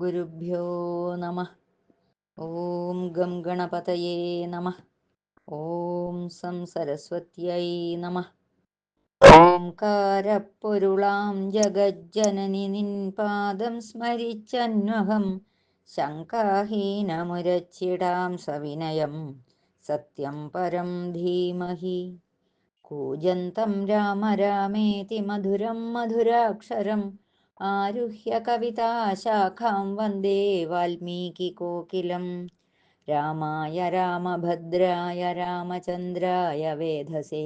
गुरुभ्यो नमः। ॐ गं गणपतये नमः। ॐ सं सरस्वत्यै नमः। ओङ्कारपुरुळां जगज्जननि निन्पादं स्मरिचन्वहं शङ्काहीनमुरच्चिडां सविनयं सत्यं परं धीमहि। कूजन्तं राम रामेति मधुरं मधुराक्षरम् आरुह्य कविताशाखां वन्दे वाल्मीकिकोकिलं। रामाय रामभद्राय रामचन्द्राय वेधसे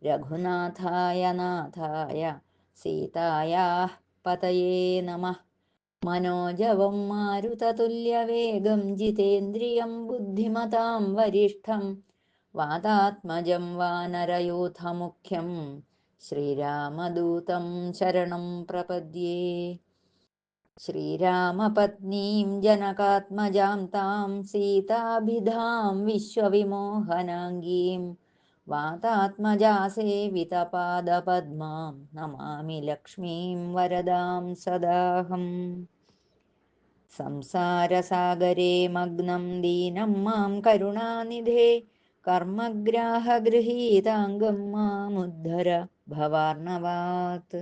रघुनाथाय नाथाय सीतायाः पतये नमः। मनोजवं मारुततुल्यवेगं जितेन्द्रियं बुद्धिमतां वरिष्ठं वातात्मजं वानरयूथमुख्यं श्रीरामदूतं शरणं प्रपद्ये। श्रीरामपत्नीं जनकात्मजां तां सीताभिधां विश्वविमोहनाङ्गीं वातात्मजासेवितपादपद्मां नमामि लक्ष्मीं वरदां सदाहम्। संसारसागरे मग्नं दीनं मां करुणानिधे कर्मग्राहगृहीताङ्गं मामुद्धर भवार्णवात्।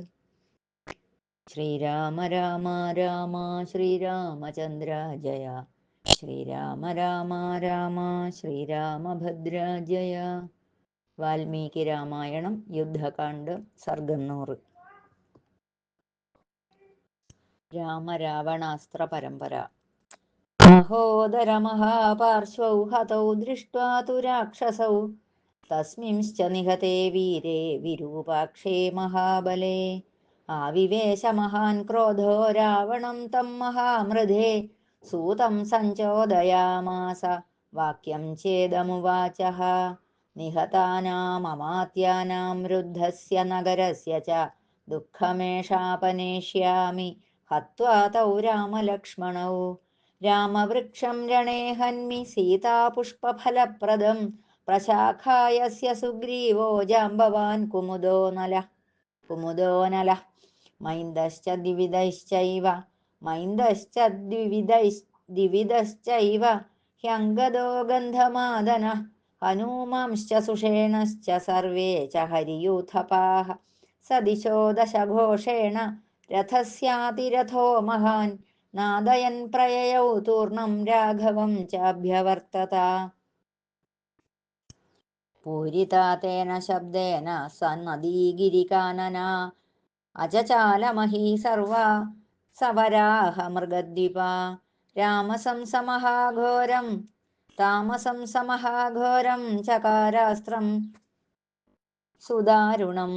श्रीराम राम राम श्रीरामचन्द्र जय, श्रीराम राम राम श्रीरामभद्र जय। വാൽമീകി രാമായണം യുദ്ധകാണ്ഡം സർഗം 100. രാമരാവണാസ്ത്ര പരമ്പര. മഹോദരമഹാപാർശ്വൗ ഹതൗ ദൃഷ്ട്വാ തു രാക്ഷസൗ തസ്മിംശ്ച നിഹതേ വീരേ വിരൂപാക്ഷേ മഹാബലേ ആവിവേശ മഹാൻ ക്രോധോ രാവണം തം മഹാമൃധേ സൂതം സഞ്ചോദയാമാസ വാക്യം ചേദമുവാചഃ നിഹതാനാമമാത്യാനാം രുദ്ധസ്യ നഗരസ്യ ച ദുഃഖമേഷാപനേഷ്യാമി ഹത്വാ തൗ രാമലക്ഷ്മണൗ രാമവൃക്ഷം രണേ ഹന്മി സീതാപുഷ്പഫലപ്രദം പ്രശാഖായസ്യ സുഗ്രീവോ ജാംബവാൻ കുമുദോനലഃ മൈന്ദശ്ച ദ്വിവിധശ്ചൈവ ഹ്യംഗദോ ഗന്ധമാദനഃ ഹനൂമാംശ്ച സുഷേണശ്ച സർവേ ച ഹരിയൂഥപാഃ സദിശോ ദശഘോഷേണ രഥസ്യാതിരഥോ മഹാൻ നാദയൻ പ്രയയൗ തൂർണം രാഘവം ചാഭ്യവർത്തത. പൂരിതാ തേന ശബ്ദേന സന്നദീഗിരികാനനാ അജചാലമഹീ സർവാ സവരാഹ മൃഗദ്വിപാ താമസം സമഹാഘോരം ചകാരാസ്ത്രം സുദാരുണം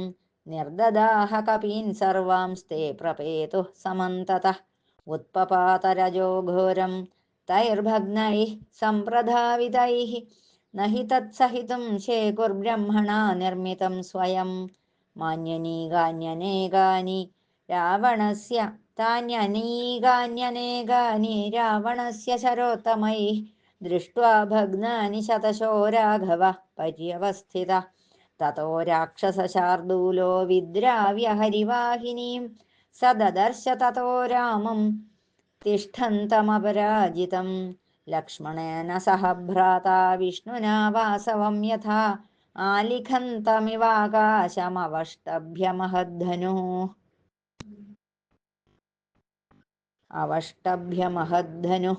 നിർദദാഹ കപീൻ സർവാംസ്തേ പ്രപേതുഃ സമന്തതഃ ഉത്പപാതരജോ ഘോരം തൈർഭഗ്നൈഃ സംപ്രധാവിതൈഃ നഹി തത്സഹിതും ശേകുർബ്രഹ്മണാ നിർമ്മിതം സ്വയം മാന്യനീകാന്യനേകാനി രാവണസ്യ ശരോത്തമൈഃ ദൃഷ്ട്വാ ഭഗ്നാനി ശതശോ രാഘവഃ പര്യവസ്ഥിതഃ തതോ രാക്ഷസശാർദൂലോ വിദ്രാവ്യ ഹരിവാഹിനീം സ ദദർശ തതോ രാമം തിഷ്ഠന്തമപരാജിതം ലക്ഷ്മണേന സഹ ഭ്രാതാ വിഷ്ണുനാ വാസവം യഥാ അവഷ്ടഭ്യമഹദ്ധനുഃ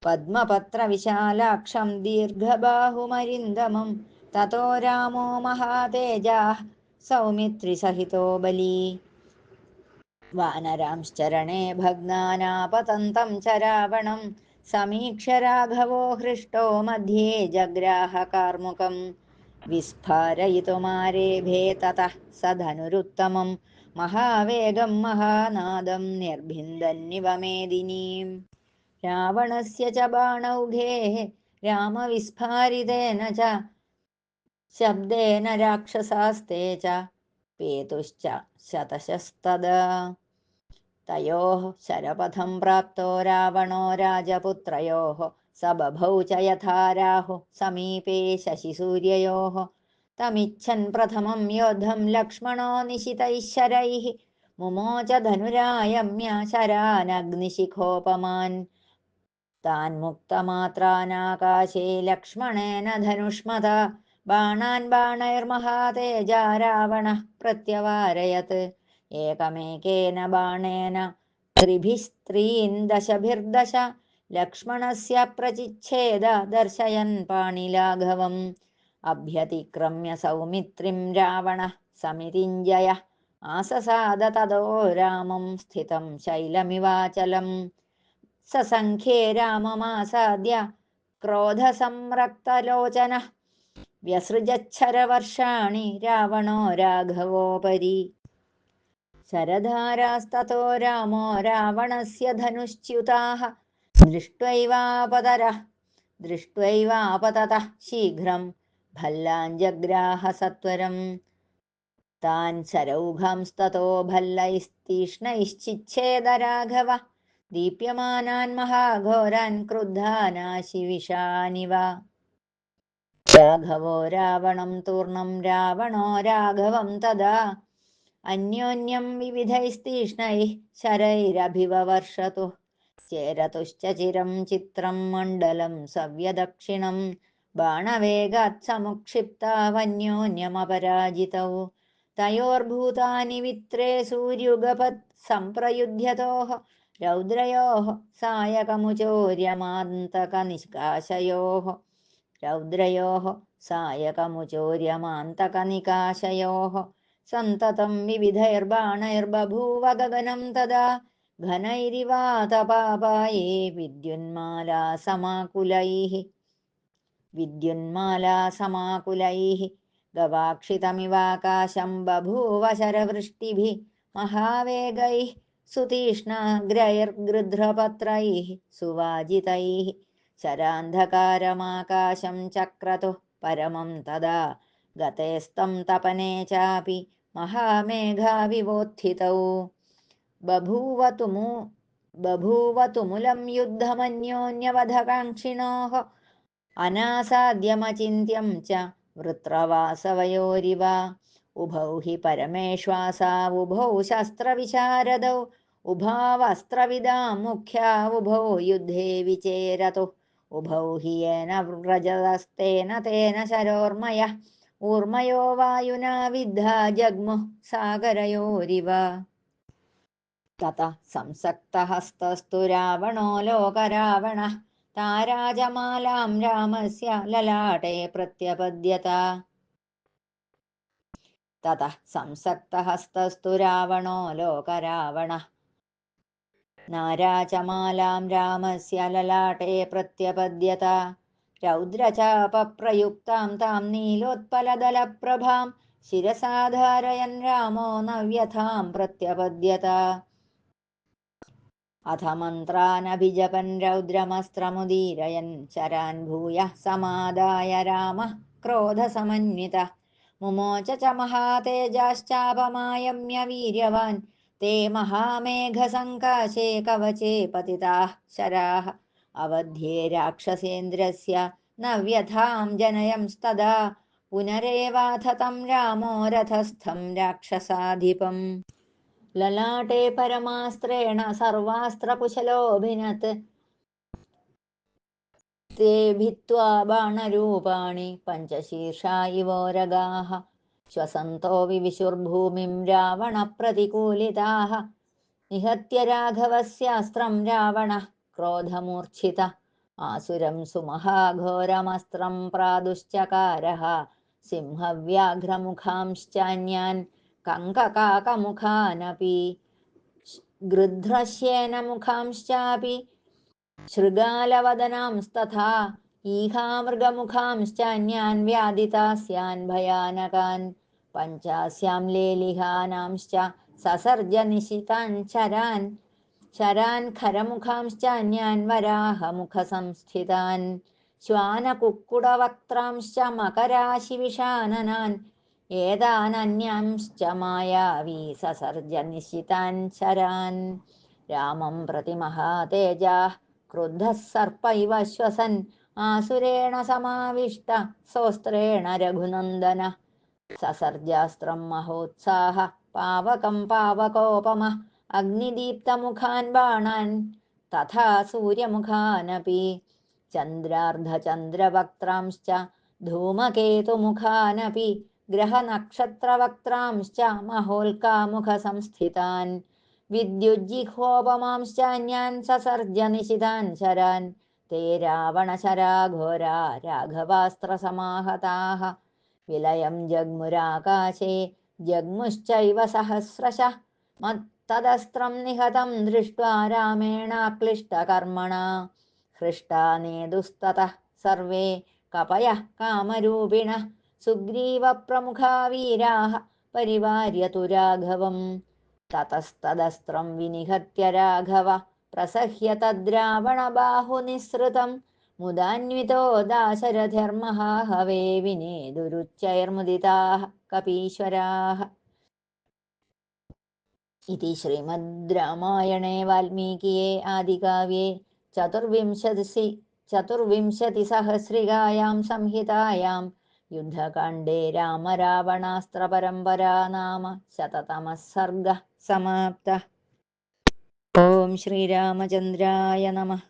പദ്മപത്രവിശാലാക്ഷം ദീർഘബാഹുമരിന്ദമം തതോ രാമോ മഹാതേജാഃ സൗമിത്രിസഹിതോ ബലീ വാനരാംശ്ചരണേ ഭഗ്നാനാപതന്തം ച രാവണം സമീക്ഷ്യ രാഘവോ ഹൃഷ്ടോ മധ്യേ ജഗ്രാഹ കാർമുകം വിസ്ഫാരയിതുമാരേഭേ തതഃ സ ധനുരുത്തമം മഹാവേഗം മഹാനാദം നിർഭിന്ദന്നിവ മേദിനീം. രാവണസ്യ ച ബാണൗഘേ രാമവിസ്ഫാരിതേന ച ശബ്ദേന രാക്ഷസാസ്തേ ച പേതുശ്ച ശതശസ്തദാ. തയോഃ ശരപഥം പ്രാപ്തോ രാവണോ രാജപുത്രയോഃ സ ബഭൗ ച യഥാ രാഹുഃ സമീപേ ശശിസൂര്യയോഃ തമിച്ഛൻ പ്രഥമം യോദ്ധം ലക്ഷ്മണോ നിശിതൈഃ ശരൈഃ മുമോച ധനുരായമ്യ ശരാനഗ്നിശിഖോപമാൻ താൻമുക്തമാത്രാനാകാശേ ലക്ഷ്മണേന ധനുഷ്മത ബാണാൻ ബാണൈർമഹാതേജാ രാവണഃ പ്രത്യവാരയത് ഏകമേകേന ബാണേന ത്രിഭിസ്ത്രീൻ ദശഭിർദശ ലക്ഷ്മണസ്യ പ്രചിച്ഛേദ ദർശയൻ പാണിലാഘവം അഭ്യതിക്രമ്യ സൗമിത്രിം രാവണഃ സമിതിഞ്ജയ ആസസാദ തതോ രാമം സ്ഥിതം ശൈലമിവാചലം സസംഖ്യേ രാമമാസാദ്യ ക്രോധസംരക്തലോചനഃ വ്യസൃജച്ഛരവർഷാണി രാവണോ രാഘവോപരി ശരധാരാസ്തതോ രാമോ രാവണസ്യ ധനുശ്ച്യുതാഃ ദൃഷ്ട്വൈവാപതതഃ ശീഘ്രം ഭല്ലാഞ്ജഗ്രാഹ സത്വരം താൻ ശരൗഘാംസ്തതോ ഭല്ലൈസ്തീക്ഷ്ണൈശ്ചിച്ഛേദ രാഘവ ദീപ്യമാനാൻ മഹാഘോരാൻ ക്രുദ്ധാനാശിവിഷാനിവ രാഘവോ രാവണം തൂർണം രാവണോ രാഘവം തഥാ അന്യോന്യം വിവിധൈസ്തീക്ഷ്ണൈഃ ശരൈരഭിവവർഷതു ചേരതുശ്ച ചിരം ചിത്രം മണ്ഡലം സവ്യദക്ഷിണം ബാണവേഗാത് സമുക്ഷിപ്താവന്യോന്യമപരാജിതൗ തയോർഭൂതാനി വിത്രേ സൂര്യുഗപത് സംപ്രയുധ്യതോഃ രൗദ്രയോഃ സായകമുചോര്യമാന്തകനികാശയോഃ സന്തതം വിവിധൈർബാണൈർബഭൂവ ഗഗനം തദാ ഘനൈരിവാതപാപായേ വിദ്യുന്മാലാസമാകുലൈഃ ഗവാക്ഷിതമിവാകാശം ബഭൂവ ശരവൃഷ്ടിഭിः മഹാവേഗൈः സുതീക്ഷ്ണാഗ്രൈർഗൃധ്രപത്രൈः സുവാജിതൈः ശരാന്ധകാരമാകാശം ചക്രതുഃ പരമം തദാ ഗതേസ്തം തപനേ ചാപി മഹാമേഘാവിവോത്ഥിതൗ ബഭൂവ തുമുലം യുദ്ധമന്യോന്യവധകാംക്ഷിണോഃ അനാസാദ്യമചിന്യം ച വൃത്രവാസവയോരിവ ഉഭൗ ഹി പരമേശ്വാസാ ഉഭൗ ശസ്ത്രവിശാരദൗ ഉഭാവസ്ത്രവിദാം മുഖ്യാ ഉഭൗ യുദ്ധേ വിചേരതുഃ ഉഭൗ ഹി യേന വ്രജതസ്തേന തേന ശരോർമയഃ ഊർമയോ വായുനാ വിദ്ധാ ജഗ്മുഃ സാഗരയോരിവ തതഃ സംസക്തഹസ്തസ്തു രാവണോ ലോകരാവണഃ താരാജമാലാം രാമസ്യ ലലാടേ പ്രത്യപദ്യത തതഃ സംസക്തഹസ്തസ്തു രാവണോ ലോകരാവണഃ നാരാചമാലാം രാമസ്യ ലലാടേ പ്രത്യപദ്യത രൗദ്രചാപപ്രയുക്താം താം നീലോത്പലദലപ്രഭാം ശിരസാ ധാരയൻ രാമോ നവ്യഥാം പ്രത്യപദ്യത അഥ മന്ത്രാനഭിജപൻ രൗദ്രമസ്ത്രമുദീരയൻ ശരാൻ ഭൂയഃ സമാദായ രാമഃ ക്രോധസമന്വിതഃ മുമോച ച മഹാതേജാശ്ചാപമായമ്യ വീര്യവാൻ തേ മഹാമേഘസങ്കാശേ കവചേ പതിതാഃ ശരാः അവധ്യേ രാക്ഷസേന്ദ്രസ്യ നവ്യഥാം ജനയംസ്തദാ പുനരേവാഥ തം രാമോ രഥസ്ഥം രാക്ഷസാധിപം ലലാടേ പരമാസ്ത്രേണ സർവാസ്ത്രകുശലോഭിനത് തേ ഭിത്വാ ബാണരൂപാണി പഞ്ചശീർഷാ ഇവോരഗാഃ ശ്വസന്തോ വിവിശുർഭൂമിം രാവണപ്രതികൂലിതാഃ നിഹത്യ രാഘവസ്യാസ്ത്രം രാവണഃ ക്രോധമൂർച്ഛിതഃ ആസുരം സുമഹാഘോരമസ്ത്രം പ്രാദുശ്ചകാരഃ സിംഹവ്യാഘ്രമുഖാംശ്ചാന്യാൻ കങ്കകാകമുഖാനപി ഗൃധ്രശ്യേന മുഖാംശ്ചാപി ശൃഗാലവദനാംസ്തഥാ ഈഹാമൃഗമുഖാംശ്ചാന്യാൻ വ്യാധിതാസ്യാൻ ഭയാനകാൻ പഞ്ചാസ്യാം ലേലിഹാനാംശ്ച സസർജ നിശിതാൻ ശരാൻ ഖരമുഖാംശ്ചാന്യാൻ വരാഹമുഖസംസ്ഥിതാൻ ശ്വാനകുക്കുടവക്ത്രാംശ്ച മകരാശിവിഷാനനാൻ ഏതാനന്യാംശ്ച മായാവീ സസർജ നിശിതാൻ ശരാൻ രാമം പ്രതി മഹാതേജാഃ ക്രുദ്ധഃ സർപ്പ ഇവ ശ്വസൻ ആസുരേണ സമാവിഷ്ട സോസ്ത്രേണ രഘുനന്ദന സസർജാസ്ത്രം മഹോത്സാഹ പാവകം പാവകോപമഃ അഗ്നിദീപ്തമുഖാൻ ബാണാൻ തഥാ സൂര്യമുഖാനപി ചന്ദ്രാർദ്ധചന്ദ്രവക്ത്രാംശ്ച ധൂമകേതുമുഖാനപി ഗ്രഹനക്ഷത്രവക്ത്രാംശ്ച മഹോൽക്കാമുഖസംസ്ഥിതാൻ വിദ്യുജ്ജിഹ്വോപമാംശ്ചാന്യാൻ സസർജ നിശിതാൻ ശരാൻ തേ രാവണശരാഘോരാ രാഘവാസ്ത്രസമാഹതാഃ വിലയം ജഗ്മുരാകാശേ ജഗ്മുശ്ചൈവ സഹസ്രശഃ തദസ്ത്രം നിഹതം ദൃഷ്ട്വാ രാമേണാക്ലിഷ്ടകർമ്മണാ ഹൃഷ്ടാ നേതുസ്തതഃ സർവേ കപയഃ കാമരൂപിണഃ സുഗ്രീവപ്രമുഖാ വീരാः പരിവാര്യതു രാഘവം തതസ്തദസ്ത്രം വിനിഹത്യ രാഘവ പ്രസഹ്യ തദ്രാവണബാഹുനിസ്സൃതം മുദാന്വിതോ ദാശരഥിർമഹാഹവേ വിനേതുരുച്ചൈർമുദിതാः കപീശ്വരാः. इति श्रीमद् रामायणे वाल्मीकिये आदिकाव्ये चतुर्विंशतिसहस्रिकायां संहितायां युद्धकाण्डे रामरावणास्त्रपरम्परा नाम 100तमः सर्गः समाप्तः. ॐ श्रीरामचन्द्राय नमः.